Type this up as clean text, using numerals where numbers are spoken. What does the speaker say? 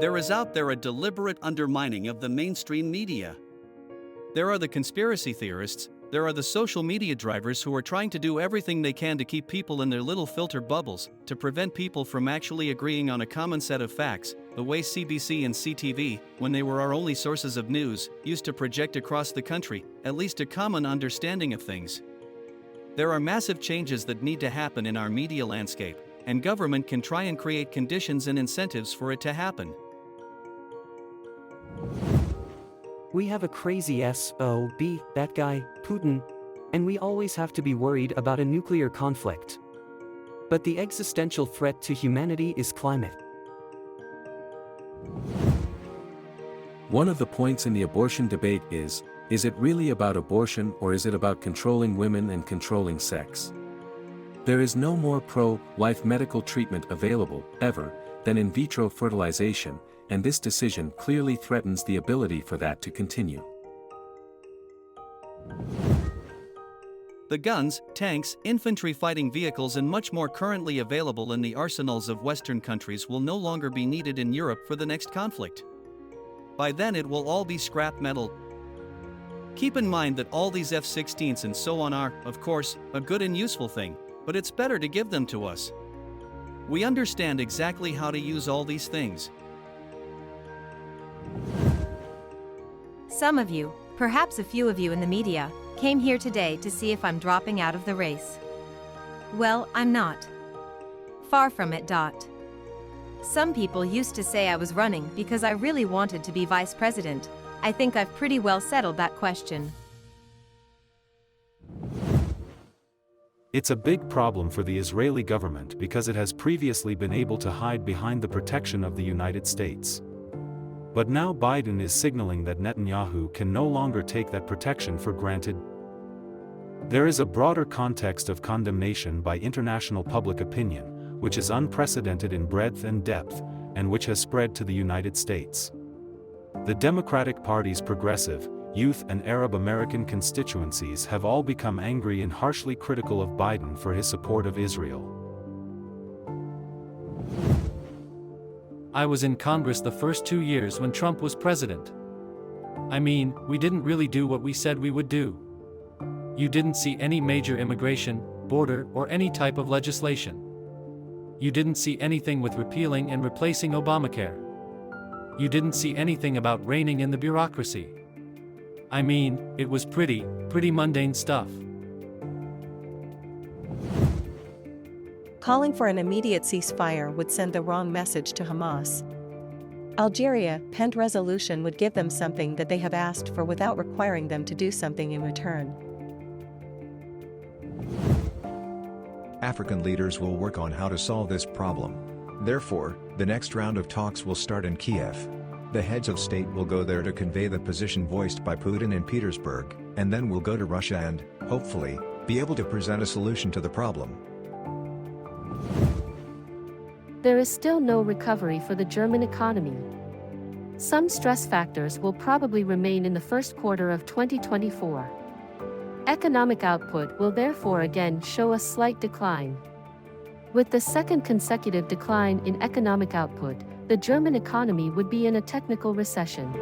There is out there a deliberate undermining of the mainstream media. There are the conspiracy theorists, there are the social media drivers who are trying to do everything they can to keep people in their little filter bubbles, to prevent people from actually agreeing on a common set of facts, the way CBC and CTV, when they were our only sources of news, used to project across the country, at least a common understanding of things. There are massive changes that need to happen in our media landscape, and government can try and create conditions and incentives for it to happen. We have a crazy SOB, that guy, Putin, and we always have to be worried about a nuclear conflict. But the existential threat to humanity is climate. One of the points in the abortion debate is it really about abortion or is it about controlling women and controlling sex? There is no more pro-life medical treatment available, ever, than in vitro fertilization, and this decision clearly threatens the ability for that to continue. The guns, tanks, infantry fighting vehicles and much more currently available in the arsenals of Western countries will no longer be needed in Europe for the next conflict. By then it will all be scrap metal. Keep in mind that all these F-16s and so on are, of course, a good and useful thing, but it's better to give them to us. We understand exactly how to use all these things. Some of you, perhaps a few of you in the media, came here today to see if I'm dropping out of the race. Well, I'm not. Far from it. Some people used to say I was running because I really wanted to be vice president. I think I've pretty well settled that question. It's a big problem for the Israeli government because it has previously been able to hide behind the protection of the United States. But now Biden is signaling that Netanyahu can no longer take that protection for granted. There is a broader context of condemnation by international public opinion, which is unprecedented in breadth and depth, and which has spread to the United States. The Democratic Party's progressive, youth and Arab American constituencies have all become angry and harshly critical of Biden for his support of Israel. I was in Congress the first 2 years when Trump was president. I mean, we didn't really do what we said we would do. You didn't see any major immigration, border, or any type of legislation. You didn't see anything with repealing and replacing Obamacare. You didn't see anything about reining in the bureaucracy. I mean, it was pretty mundane stuff. Calling for an immediate ceasefire would send the wrong message to Hamas. Algeria penned resolution would give them something that they have asked for without requiring them to do something in return. African leaders will work on how to solve this problem. Therefore, the next round of talks will start in Kiev. The heads of state will go there to convey the position voiced by Putin in Petersburg, and then will go to Russia and, hopefully, be able to present a solution to the problem. There is still no recovery for the German economy. Some stress factors will probably remain in the first quarter of 2024. Economic output will therefore again show a slight decline. With the second consecutive decline in economic output, the German economy would be in a technical recession.